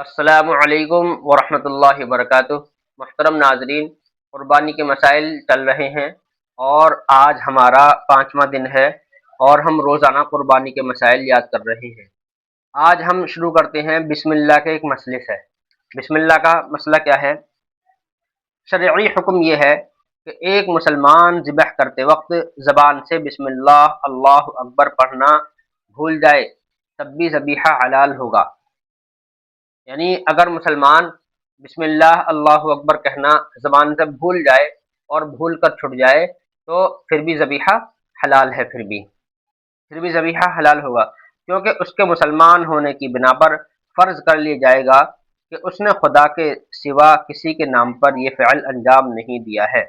السلام علیکم ورحمۃ اللہ وبرکاتہ۔ محترم ناظرین، قربانی کے مسائل چل رہے ہیں اور آج ہمارا 5واں دن ہے اور ہم روزانہ قربانی کے مسائل یاد کر رہے ہیں۔ آج ہم شروع کرتے ہیں بسم اللہ کے ایک مسئلے سے۔ بسم اللہ کا مسئلہ کیا ہے؟ شرعی حکم یہ ہے کہ ایک مسلمان ذبح کرتے وقت زبان سے بسم اللہ اللہ اکبر پڑھنا بھول جائے تب بھی ذبیحہ حلال ہوگا۔ یعنی اگر مسلمان بسم اللہ اللہ اکبر کہنا زبان سے بھول جائے اور بھول کر چھٹ جائے تو پھر بھی ذبیحہ حلال ہے، پھر بھی ذبیحہ حلال ہوگا، کیونکہ اس کے مسلمان ہونے کی بنا پر فرض کر لیا جائے گا کہ اس نے خدا کے سوا کسی کے نام پر یہ فعل انجام نہیں دیا ہے۔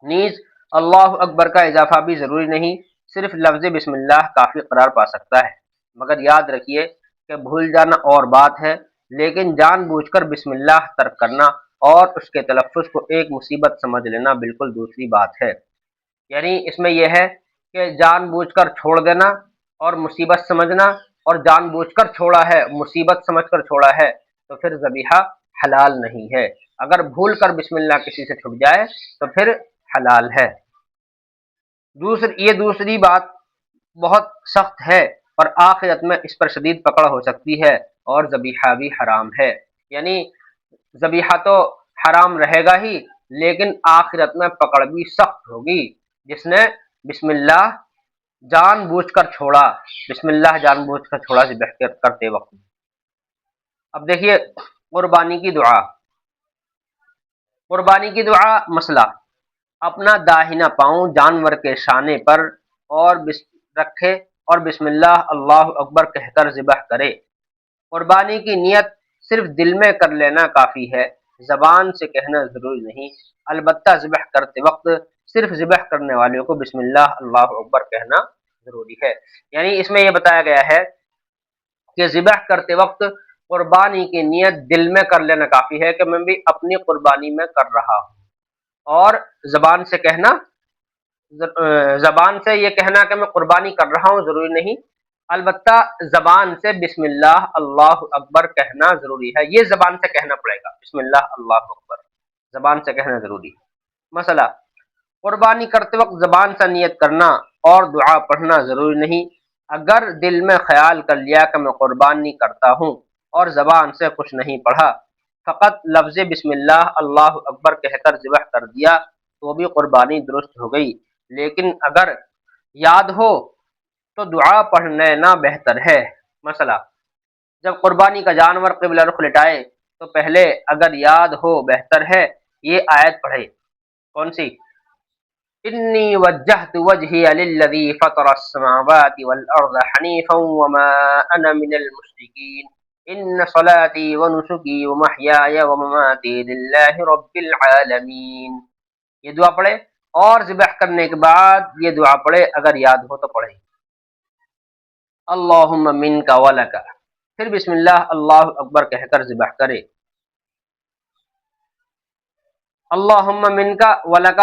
نیز اللہ اکبر کا اضافہ بھی ضروری نہیں، صرف لفظ بسم اللہ کافی قرار پا سکتا ہے، مگر یاد رکھیے کہ بھول جانا اور بات ہے، لیکن جان بوجھ کر بسم اللہ ترک کرنا اور اس کے تلفظ کو ایک مصیبت سمجھ لینا بالکل دوسری بات ہے۔ یعنی اس میں یہ ہے کہ جان بوجھ کر چھوڑ دینا اور مصیبت سمجھنا، اور جان بوجھ کر چھوڑا ہے مصیبت سمجھ کر چھوڑا ہے تو پھر ذبیحہ حلال نہیں ہے۔ اگر بھول کر بسم اللہ کسی سے چھٹ جائے تو پھر حلال ہے۔ یہ دوسری بات بہت سخت ہے اور آخرت میں اس پر شدید پکڑ ہو سکتی ہے اور ذبیحہ بھی حرام ہے۔ یعنی ذبیحہ تو حرام رہے گا ہی، لیکن آخرت میں پکڑ بھی سخت ہوگی جس نے بسم اللہ جان بوجھ کر چھوڑا، بسم اللہ جان بوجھ کر چھوڑا ذبح کرتے وقت۔ اب دیکھیے قربانی کی دعا۔ قربانی کی دعا مسئلہ: اپنا داہنا پاؤں جانور کے شانے پر اور رکھے اور بسم اللہ اللہ اکبر کہہ کر ذبح کرے۔ قربانی کی نیت صرف دل میں کر لینا کافی ہے، زبان سے کہنا ضروری نہیں، البتہ ذبح کرتے وقت صرف ذبح کرنے والوں کو بسم اللہ اللہ اکبر کہنا ضروری ہے۔ یعنی اس میں یہ بتایا گیا ہے کہ ذبح کرتے وقت قربانی کی نیت دل میں کر لینا کافی ہے کہ میں بھی اپنی قربانی میں کر رہا ہوں، اور زبان سے کہنا، زبان سے یہ کہنا کہ میں قربانی کر رہا ہوں ضروری نہیں، البتہ زبان سے بسم اللہ اللہ اکبر کہنا ضروری ہے۔ یہ زبان سے کہنا پڑے گا، بسم اللہ اللہ اکبر زبان سے کہنا ضروری ہے۔ مسئلہ: قربانی کرتے وقت زبان سے نیت کرنا اور دعا پڑھنا ضروری نہیں۔ اگر دل میں خیال کر لیا کہ میں قربانی کرتا ہوں اور زبان سے کچھ نہیں پڑھا، فقط لفظ بسم اللہ اللہ اکبر کہہ کر ذبح کر دیا تو بھی قربانی درست ہو گئی، لیکن اگر یاد ہو تو دعا پڑھ لینا بہتر ہے۔ مسئلہ: جب قربانی کا جانور قبلہ رخ لٹائے تو پہلے اگر یاد ہو بہتر ہے یہ آیت پڑھے۔ کون سی؟ انی وجہت وجہی للذی فطر السماوات والارض حنیفا وما انا من المشرکین ان صلاتی ونسکی ومحیای ومماتی للہ رب العالمین۔ یہ دعا پڑھے اور ذبح کرنے کے بعد یہ دعا پڑھے، اگر یاد ہو تو پڑھے۔ اللہم منک ولک، پھر بسم اللہ اللہ اکبر کہہ کر ذبح کرے۔ اللہم منک ولک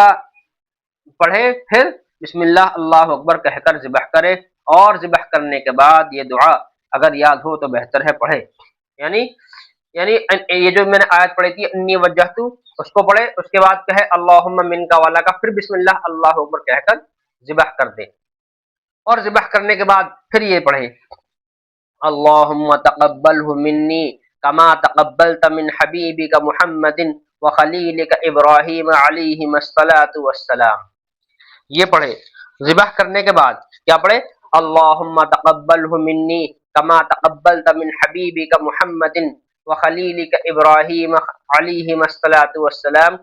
پڑھے، پھر بسم اللہ اللہ اکبر کہہ کر ذبح کرے، اور ذبح کرنے کے بعد یہ دعا اگر یاد ہو تو بہتر ہے پڑھے۔ یعنی یہ جو میں نے آیت پڑھی تھی انی وجہت، اس کو پڑھے، اس کے بعد کہے اللہم منک ولک، پھر بسم اللہ اللہ اکبر کہہ کر ذبح کر دے، اور ذبح کرنے کے بعد پھر یہ پڑھے اللہم تقبلہ منی کما تقبلت من حبیبک محمد وخلیلک ابراہیم علیہم الصلاۃ والسلام۔ یہ پڑھے۔ ذبح کرنے کے بعد کیا پڑھے؟ اللہم تقبلہ منی کما تقبلت من حبیبک محمد وخلیلک ابراہیم علیہم الصلاۃ والسلام۔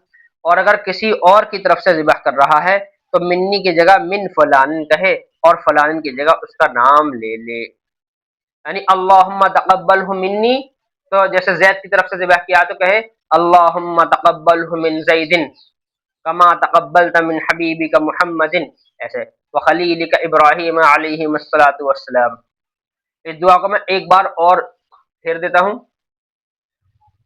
اور اگر کسی اور کی طرف سے ذبح کر رہا ہے تو منی کی جگہ من فلان کہے اور فلان کی جگہ اس کا نام لے لے۔ یعنی اللہم تقبلہ منی، تو جیسے زید کی طرف سے ذبح کیا تو کہے اللہم تقبلہ من زید کما تقبلت من حبیبک محمد، ایسے وخلیلک ابراہیم علیہم الصلاۃ والسلام۔ اس دعا کو میں ایک بار اور پھیر دیتا ہوں۔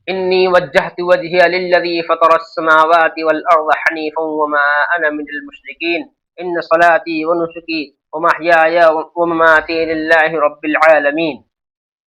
انی وجہت وجہی للذی فطر السماوات والارض حنیفا وما انا من المشرکین ان صلاتی ونسکی ومحیای ومماتی للہ رب العالمین۔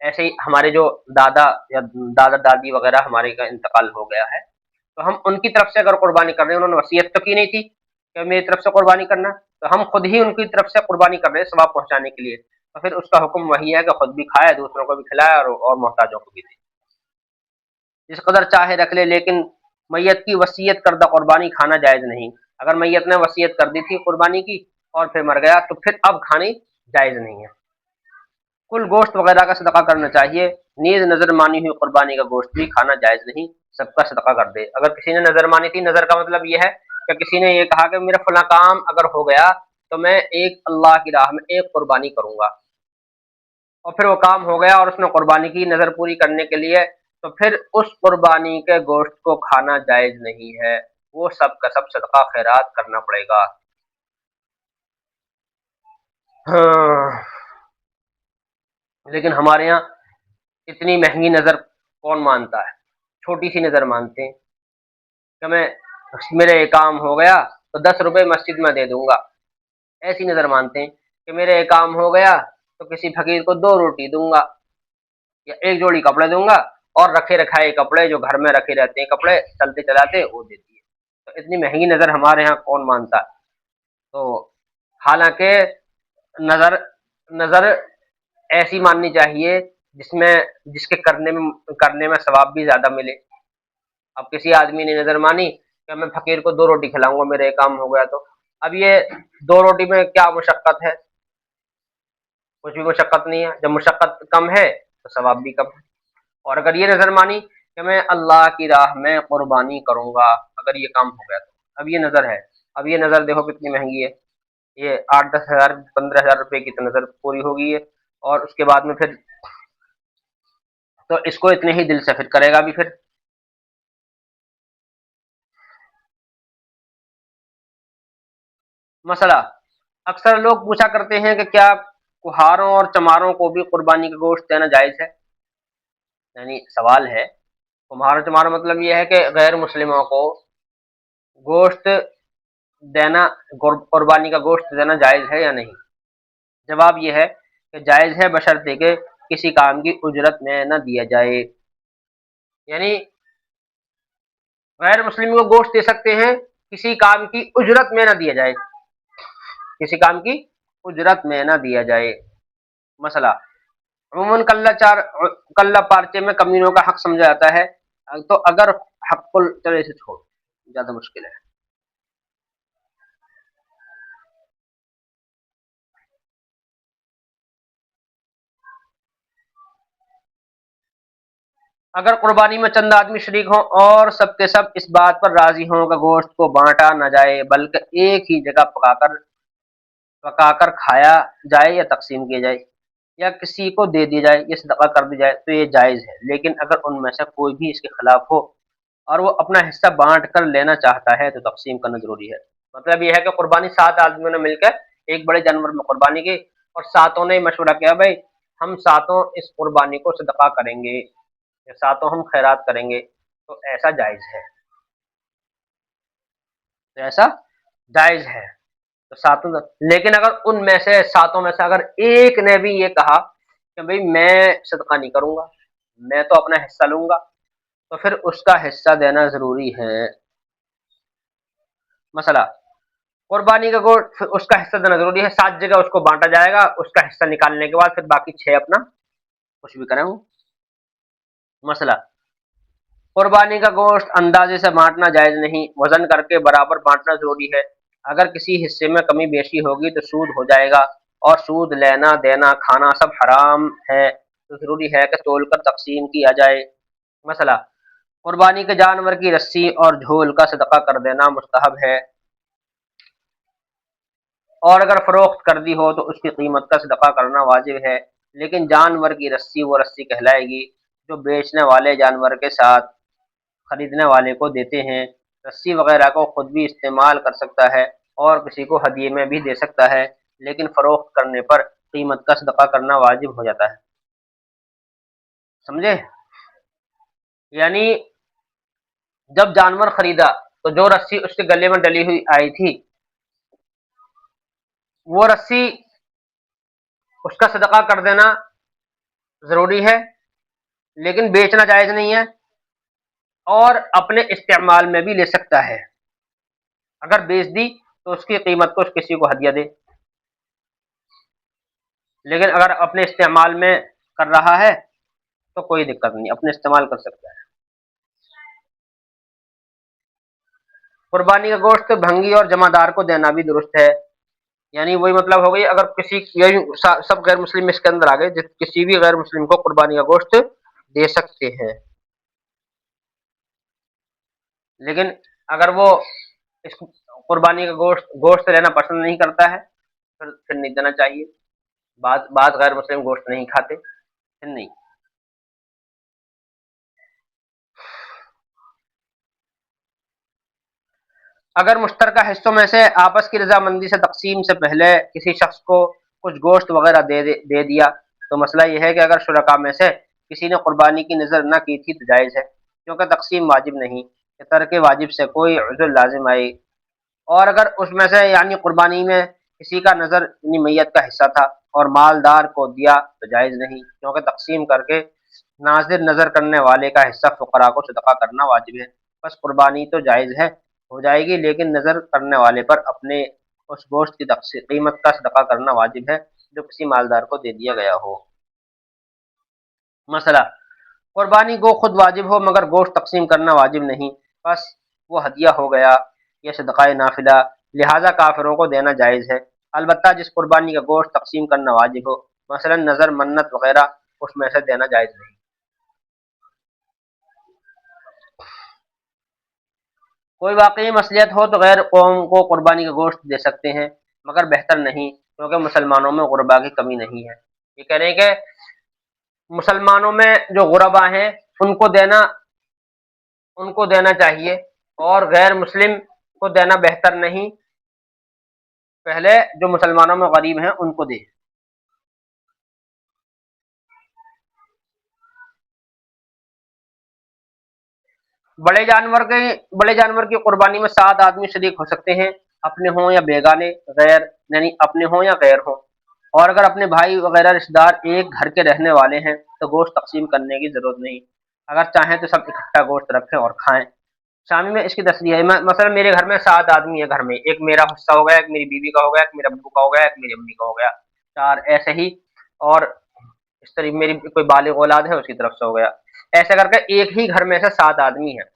ایسے ہی ہمارے جو دادا یا دادا دادی وغیرہ ہمارے کا انتقال ہو گیا ہے، تو ہم ان کی طرف سے اگر قربانی کر رہے ہیں، انہوں نے وصیت تو کی نہیں تھی کہ میری طرف سے قربانی کرنا، تو ہم خود ہی ان کی طرف سے قربانی کر رہے ہیں ثواب پہنچانے کے لیے، تو پھر اس کا حکم وہی ہے کہ خود بھی کھائے، دوسروں کو بھی کھلائے، اور محتاجوں کو بھی دے، جس قدر چاہے رکھ لے، لیکن میت کی وصیت کردہ قربانی کھانا جائز نہیں۔ اگر میت نے وصیت کر دی تھی قربانی کی اور پھر مر گیا، تو پھر اب کھانی جائز نہیں ہے۔ کل گوشت وغیرہ کا صدقہ کرنا چاہیے، نیز نظر مانی ہوئی قربانی کا گوشت بھی کھانا جائز نہیں، سب کا صدقہ کر دے۔ اگر کسی نے نظر مانی تھی، نظر کا مطلب یہ ہے کہ کسی نے یہ کہا کہ میرا فلاں کام اگر ہو گیا تو میں ایک اللہ کی راہ میں ایک قربانی کروں گا، اور پھر وہ کام ہو گیا اور اس نے قربانی کی نظر پوری کرنے کے لیے، تو پھر اس قربانی کے گوشت کو کھانا جائز نہیں ہے، وہ سب کا سب صدقہ خیرات کرنا پڑے گا۔ ہاں، لیکن ہمارے یہاں اتنی مہنگی نظر کون مانتا ہے؟ چھوٹی سی نظر مانتے ہیں کہ میرے یہ کام ہو گیا تو 10 روپے مسجد میں دے دوں گا، ایسی نظر مانتے ہیں کہ میرے یہ کام ہو گیا تو کسی فقیر کو 2 روٹی دوں گا، یا ایک جوڑی کپڑے دوں گا، اور رکھے رکھائے کپڑے جو گھر میں رکھے رہتے ہیں کپڑے چلتے چلاتے وہ دے دیے۔ تو اتنی مہنگی نظر ہمارے ہاں کون مانتا ہے؟ تو حالانکہ نظر نظر ایسی ماننی چاہیے جس میں جس کے کرنے میں ثواب بھی زیادہ ملے۔ اب کسی آدمی نے نظر مانی کہ میں فقیر کو 2 روٹی کھلاؤں گا، میرا یہ کام ہو گیا، تو اب یہ 2 روٹی میں کیا مشقت ہے؟ کچھ بھی مشقت نہیں ہے، جب مشقت کم ہے تو ثواب بھی کم ہے۔ اور اگر یہ نظر مانی کہ میں اللہ کی راہ میں قربانی کروں گا اگر یہ کام ہو گیا، تو اب یہ نظر ہے، اب یہ نظر دیکھو کتنی مہنگی ہے، یہ 8-10 ہزار 15 ہزار روپے کی تو نظر پوری ہو گئی ہے، اور اس کے بعد میں پھر تو اس کو اتنے ہی دل سے پھر کرے گا بھی پھر۔ مسئلہ، اکثر لوگ پوچھا کرتے ہیں کہ کیا کہاروں اور چماروں کو بھی قربانی کا گوشت دینا جائز ہے؟ یعنی سوال ہے، کمہار چمار مطلب یہ ہے کہ غیر مسلموں کو گوشت دینا، قربانی کا گوشت دینا جائز ہے یا نہیں؟ جواب یہ ہے کہ جائز ہے، بشرطے کہ کسی کام کی اجرت میں نہ دیا جائے۔ یعنی غیر مسلم کو گوشت دے سکتے ہیں کسی کام کی اجرت میں نہ دیا جائے، کسی کام کی اجرت میں نہ دیا جائے۔ مسئلہ، عموماً کلہ پارچے میں کمینوں کا حق سمجھا جاتا ہے، تو اگر حق چلے سے چھوڑ، زیادہ مشکل ہے۔ اگر قربانی میں چند آدمی شریک ہوں اور سب کے سب اس بات پر راضی ہوں کہ گوشت کو بانٹا نہ جائے بلکہ ایک ہی جگہ پکا کر کھایا جائے یا تقسیم کیا جائے یا کسی کو دے دی جائے یا صدقہ کر دی جائے، تو یہ جائز ہے، لیکن اگر ان میں سے کوئی بھی اس کے خلاف ہو اور وہ اپنا حصہ بانٹ کر لینا چاہتا ہے تو تقسیم کرنا ضروری ہے۔ مطلب یہ ہے کہ قربانی 7 آدمیوں نے مل کر ایک بڑے جانور میں قربانی کی، اور ساتوں نے مشورہ کیا بھائی ہم ساتوں اس قربانی کو صدقہ کریں گے، یا ساتوں ہم خیرات کریں گے، تو ایسا جائز ہے، تو ایسا جائز ہے، تو ساتوں، لیکن اگر ان میں سے ساتوں میں سے اگر ایک نے بھی یہ کہا کہ بھئی میں صدقہ نہیں کروں گا، میں تو اپنا حصہ لوں گا، تو پھر اس کا حصہ دینا ضروری ہے۔ مسئلہ، قربانی کا گوشت اس کا حصہ دینا ضروری ہے، 7 جگہ اس کو بانٹا جائے گا، اس کا حصہ نکالنے کے بعد پھر باقی 6 اپنا کچھ بھی کریں وہ۔ مسئلہ، قربانی کا گوشت اندازے سے بانٹنا جائز نہیں، وزن کر کے برابر بانٹنا ضروری ہے، اگر کسی حصے میں کمی بیشی ہوگی تو سود ہو جائے گا، اور سود لینا دینا کھانا سب حرام ہے، تو ضروری ہے کہ تول کر تقسیم کیا جائے۔ مسئلہ، قربانی کے جانور کی رسی اور جھول کا صدقہ کر دینا مستحب ہے، اور اگر فروخت کر دی ہو تو اس کی قیمت کا صدقہ کرنا واجب ہے، لیکن جانور کی رسی وہ رسی کہلائے گی جو بیچنے والے جانور کے ساتھ خریدنے والے کو دیتے ہیں۔ رسی وغیرہ کو خود بھی استعمال کر سکتا ہے اور کسی کو ہدیے میں بھی دے سکتا ہے، لیکن فروخت کرنے پر قیمت کا صدقہ کرنا واجب ہو جاتا ہے۔ سمجھے؟ یعنی جب جانور خریدا تو جو رسی اس کے گلے میں ڈلی ہوئی آئی تھی، وہ رسی اس کا صدقہ کر دینا ضروری ہے لیکن بیچنا جائز نہیں ہے، اور اپنے استعمال میں بھی لے سکتا ہے۔ اگر بیچ دی تو اس کی قیمت کو کسی کو ہدیہ دے، لیکن اگر اپنے استعمال میں کر رہا ہے تو کوئی دقت نہیں، اپنے استعمال کر سکتا ہے۔ قربانی کا گوشت بھنگی اور جمع دار کو دینا بھی درست ہے، یعنی وہی مطلب ہو گئی، اگر کسی یہی سب غیر مسلم اس کے اندر آ گئے، کسی بھی غیر مسلم کو قربانی کا گوشت دے سکتے ہیں، لیکن اگر وہ اس قربانی کا گوشت لینا پسند نہیں کرتا ہے پھر نہیں دینا چاہیے۔ بعض غیر مسلم گوشت نہیں کھاتے، پھر نہیں۔ اگر مشترکہ حصوں میں سے آپس کی رضامندی سے تقسیم سے پہلے کسی شخص کو کچھ گوشت وغیرہ دے دیا تو مسئلہ یہ ہے کہ اگر شرکاء میں سے کسی نے قربانی کی نظر نہ کی تھی تو جائز ہے، کیونکہ تقسیم واجب نہیں کہ ترک واجب سے کوئی عذر لازم آئی۔ اور اگر اس میں سے یعنی قربانی میں کسی کا نظر یعنی میت کا حصہ تھا اور مالدار کو دیا تو جائز نہیں، کیونکہ تقسیم کر کے ناظر نظر کرنے والے کا حصہ فقراء کو صدقہ کرنا واجب ہے۔ بس قربانی تو جائز ہے، ہو جائے گی، لیکن نظر کرنے والے پر اپنے اس گوشت کی قیمت کا صدقہ کرنا واجب ہے جو کسی مالدار کو دے دیا گیا ہو۔ مسئلہ، قربانی گو خود واجب ہو مگر گوشت تقسیم کرنا واجب نہیں، بس وہ ہدیہ ہو گیا یا صدقہ نافلہ، لہذا کافروں کو دینا جائز ہے، البتہ جس قربانی کا گوشت تقسیم کرنا واجب ہو، مثلا نظر، منت وغیرہ، اس میں سے دینا جائز نہیں۔ کوئی واقعی مصلحت ہو تو غیر قوم کو قربانی کا گوشت دے سکتے ہیں، مگر بہتر نہیں، کیونکہ مسلمانوں میں غربا کی کمی نہیں ہے۔ یہ کہہ رہے ہیں کہ مسلمانوں میں جو غربا ہیں ان کو دینا چاہیے، اور غیر مسلم کو دینا بہتر نہیں، پہلے جو مسلمانوں میں غریب ہیں ان کو دے۔ بڑے جانور کی قربانی میں 7 آدمی شریک ہو سکتے ہیں، اپنے ہوں یا بیگانے، غیر یعنی اپنے ہوں یا غیر ہوں، اور اگر اپنے بھائی وغیرہ رشتہ دار ایک گھر کے رہنے والے ہیں تو گوشت تقسیم کرنے کی ضرورت نہیں، اگر چاہیں تو سب اکٹھا گوشت رکھیں اور کھائیں۔ شامی میں اس کی تصریح ہے، مثلا میرے گھر میں 7 آدمی ہے، گھر میں ایک میرا حصہ ہو گیا، ایک میری بیوی کا ہو گیا، ایک میرے ابو کا ہو گیا، ایک میری امی کا ہو گیا، 4 ایسے ہی، اور اس طرح میری کوئی بالغ اولاد ہے اس کی طرف سے ہو گیا، ایسے کر کے ایک ہی گھر میں سے 7 آدمی ہیں،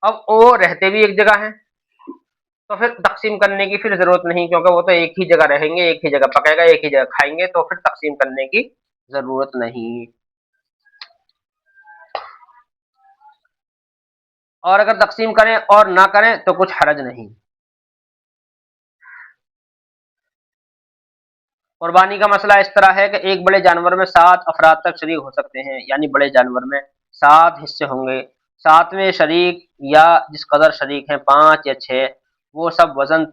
اب وہ رہتے بھی ایک جگہ ہیں تو پھر تقسیم کرنے کی پھر ضرورت نہیں، کیونکہ وہ تو ایک ہی جگہ رہیں گے، ایک ہی جگہ پکائے گا، ایک ہی جگہ کھائیں گے، تو پھر تقسیم کرنے کی ضرورت نہیں۔ اور اگر تقسیم کریں اور نہ کریں تو کچھ حرج نہیں۔ قربانی کا مسئلہ اس طرح ہے کہ ایک بڑے جانور میں 7 افراد تک شریک ہو سکتے ہیں، یعنی بڑے جانور میں 7 حصے ہوں گے، 7ویں شریک یا جس قدر شریک ہیں 5 یا 6، وہ سب وزن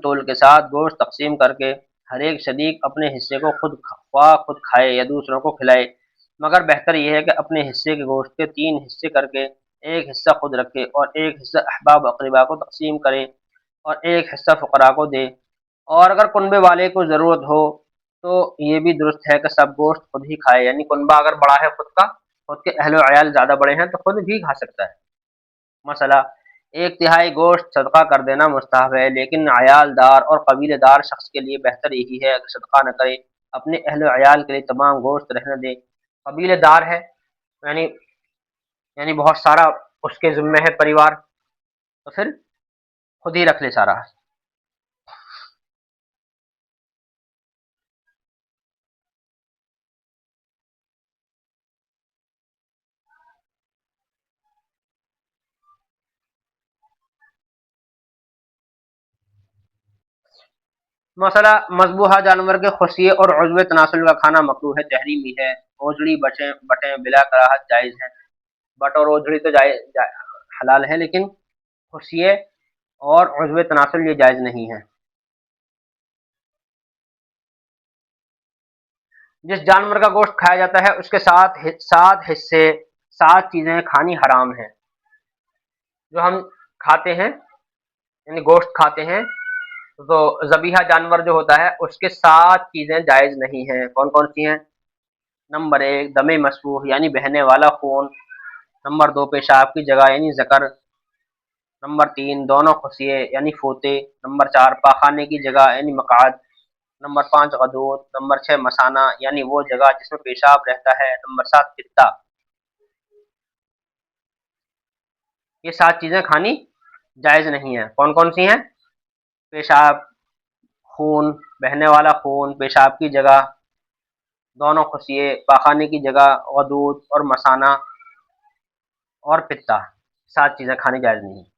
تول کے ساتھ گوشت تقسیم کر کے ہر ایک شریک اپنے حصے کو خواہ خود کھائے یا دوسروں کو کھلائے، مگر بہتر یہ ہے کہ اپنے حصے کے گوشت کے 3 حصے کر کے ایک حصہ خود رکھے اور ایک حصہ احباب اقربا کو تقسیم کرے اور ایک حصہ فقراء کو دے، اور اگر کنبے والے کو ضرورت ہو تو یہ بھی درست ہے کہ سب گوشت خود ہی کھائے، یعنی کنبہ اگر بڑا ہے خود کے اہل و عیال زیادہ بڑے ہیں تو خود بھی کھا سکتا ہے۔ مسئلہ، 1/3 گوشت صدقہ کر دینا مستحب ہے، لیکن عیال دار اور قبیلے دار شخص کے لیے بہتر یہی ہے کہ صدقہ نہ کرے، اپنے اہل و عیال کے لیے تمام گوشت رہنے دے۔ قبیلے دار ہے یعنی بہت سارا اس کے ذمہ ہے پریوار، تو پھر خود ہی رکھ لے سارا۔ مسئلہ، مذبوحہ جانور کے خصیے اور عضو تناسل کا کھانا مکروہ ہے، تحریمی ہے، اوجڑی بٹیں بلا کراہت جائز ہیں، بٹ اور اوجڑی تو حلال ہے، لیکن خصیے اور عضو تناسل یہ جائز نہیں ہے۔ جس جانور کا گوشت کھایا جاتا ہے اس کے 7 چیزیں کھانی حرام ہیں، جو ہم کھاتے ہیں یعنی گوشت کھاتے ہیں، تو ذبیحہ جانور جو ہوتا ہے اس کے 7 چیزیں جائز نہیں ہیں، کون کون سی ہیں؟ نمبر 1 دم مسفوح یعنی بہنے والا خون، نمبر 2 پیشاب کی جگہ یعنی ذکر، نمبر 3 دونوں خصیے یعنی فوطے، نمبر 4 پاخانے کی جگہ یعنی مقعد، نمبر 5 غدود، نمبر 6 مثانہ یعنی وہ جگہ جس میں پیشاب رہتا ہے، نمبر 7 پتا۔ یہ 7 چیزیں کھانی جائز نہیں ہیں۔ کون کون سی ہیں؟ پیشاب، خون، بہنے والا خون، پیشاب کی جگہ، دونوں خصیے، پاخانے کی جگہ، غدود اور مثانہ اور پتا، 7 چیزیں کھانی جائز نہیں ہیں۔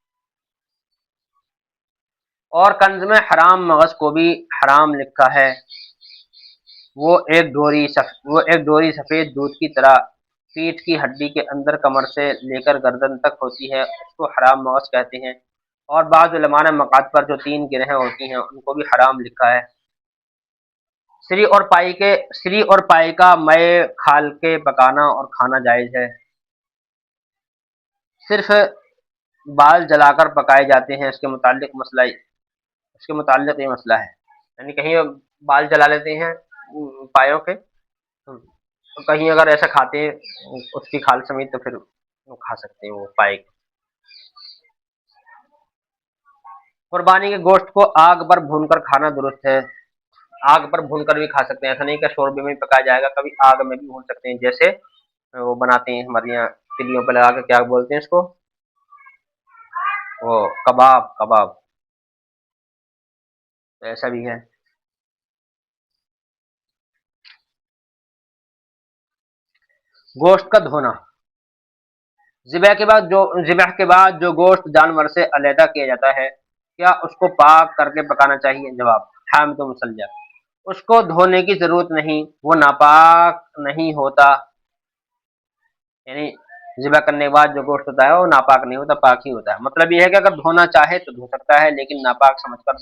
اور کنز میں حرام مغز کو بھی حرام لکھا ہے، وہ ایک ڈوری سفید دودھ کی طرح پیٹھ کی ہڈی کے اندر کمر سے لے کر گردن تک ہوتی ہے، اس کو حرام مغز کہتے ہیں۔ اور بعض علماء نے مقعد پر جو 3 گرہیں ہوتی ہیں ان کو بھی حرام لکھا ہے۔ سری اور پائی کا مے کھال کے پکانا اور کھانا جائز ہے، صرف بال جلا کر پکائے جاتے ہیں، اس کے متعلق یہ مسئلہ ہے، یعنی کہیں بال جلا لیتے ہیں پایوں کے، کہیں اگر ایسا کھاتے ہیں اس کی کھال سمیت تو پھر وہ کھا سکتے ہیں وہ پائے۔ قربانی کے گوشت کو آگ پر بھون کر کھانا درست ہے، آگ پر بھون کر بھی کھا سکتے ہیں، ایسا نہیں کہ شوربے میں بھی پکایا جائے گا، کبھی آگ میں بھی بھون سکتے ہیں، جیسے وہ بناتے ہیں ہمارے یہاں تلیوں پہ لگا کے، کیا بولتے ہیں اس کو، وہ کباب، تو ایسا بھی ہے۔ گوشت کا دھونا، ذبح کے بعد جو گوشت جانور سے علیحدہ کیا جاتا ہے، کیا اس کو پاک کر کے پکانا چاہیے؟ جواب حامد و مسلح، اس کو دھونے کی ضرورت نہیں، وہ ناپاک نہیں ہوتا، یعنی ذبح کرنے کے بعد جو گوشت ہوتا ہے وہ ناپاک نہیں ہوتا، پاک ہی ہوتا ہے۔ مطلب یہ ہے کہ اگر دھونا چاہے تو دھو سکتا ہے، لیکن ناپاک سمجھ کر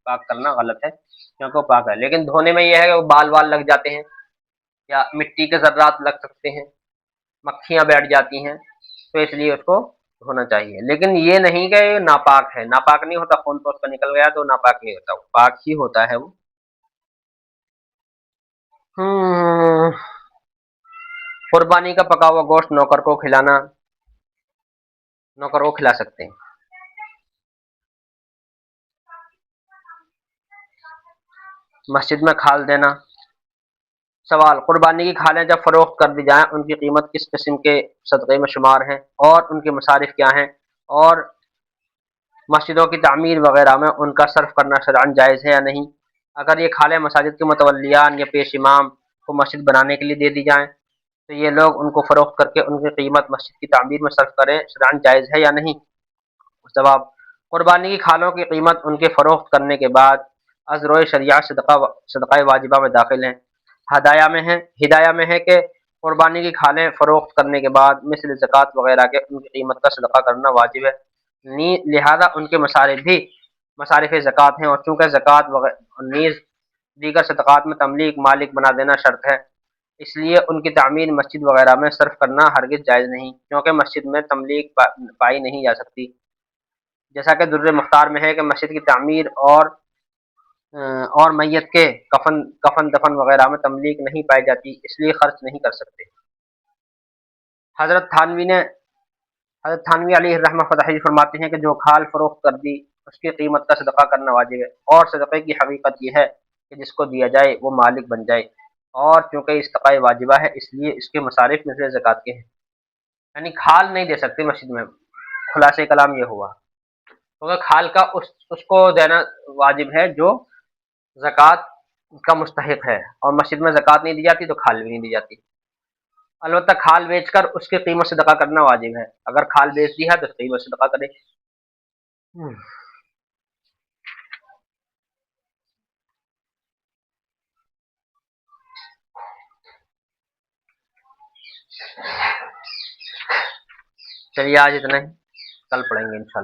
پاک کرنا غلط ہے، کیونکہ وہ پاک ہے۔ لیکن دھونے میں یہ ہے کہ وہ بال لگ جاتے ہیں، یا مٹی کے ذرات لگ سکتے ہیں، مکھیاں بیٹھ جاتی ہیں، تو اس لیے اس کو دھونا چاہیے، لیکن یہ نہیں کہ یہ ناپاک ہے، ناپاک نہیں ہوتا، خون تو اس کا نکل گیا تو ناپاک نہیں ہوتا، وہ پاک ہی ہوتا ہے وہ۔ قربانی کا پکا ہوا گوشت نوکر کو کھلا سکتے ہیں۔ مسجد میں کھال دینا۔ سوال، قربانی کی کھالیں جب فروخت کر دی جائیں ان کی قیمت کس قسم کے صدقے میں شمار ہیں اور ان کے مصارف کیا ہیں، اور مسجدوں کی تعمیر وغیرہ میں ان کا صرف کرنا شرعاً جائز ہے یا نہیں؟ اگر یہ کھالیں مساجد کے متولیان یا پیش امام کو مسجد بنانے کے لیے دے دی جائیں تو یہ لوگ ان کو فروخت کر کے ان کی قیمت مسجد کی تعمیر میں صرف کریں، شرعاً جائز ہے یا نہیں؟ جواب، قربانی کی کھالوں کی قیمت ان کے فروخت کرنے کے بعد از روئے شریعہ صدقہ واجبہ میں داخل ہیں۔ ہدایہ میں ہے کہ قربانی کی کھالیں فروخت کرنے کے بعد مثل زکوٰۃ وغیرہ کے ان کی قیمت کا صدقہ کرنا واجب ہے، لہذا ان کے مصارف بھی مصارف زکوٰۃ ہیں، اور چونکہ زکوٰۃ نیز دیگر صدقات میں تملیک مالک بنا دینا شرط ہے، اس لیے ان کی تعمیر مسجد وغیرہ میں صرف کرنا ہرگز جائز نہیں، کیونکہ مسجد میں تملیک پائی نہیں جا سکتی، جیسا کہ در مختار میں ہے کہ مسجد کی تعمیر اور میت کے کفن دفن وغیرہ میں تملیک نہیں پائی جاتی، اس لیے خرچ نہیں کر سکتے۔ حضرت تھانوی علیہ الرحمہ فتح فرماتے ہیں کہ جو کھال فروخت کر دی اس کی قیمت کا صدقہ کرنا واجب ہے، اور صدقے کی حقیقت یہ ہے کہ جس کو دیا جائے وہ مالک بن جائے، اور چونکہ استقاء واجبہ ہے اس لیے اس کے مصارف مثل زکوٰۃ کے ہیں، یعنی کھال نہیں دے سکتے مسجد میں، خلاصہ کلام یہ ہوا، کیونکہ کھال کا اس کو دینا واجب ہے جو زکوٰۃ کا مستحق ہے، اور مسجد میں زکوٰۃ نہیں دی جاتی تو کھال بھی نہیں دی جاتی۔ البتہ کھال بیچ کر اس کی قیمت صدقہ کرنا واجب ہے، اگر کھال بیچ دی ہے تو اس قیمت صدقہ کرے۔ چلیے آج اتنا ہی، کل پڑھیں گے انشاءاللہ۔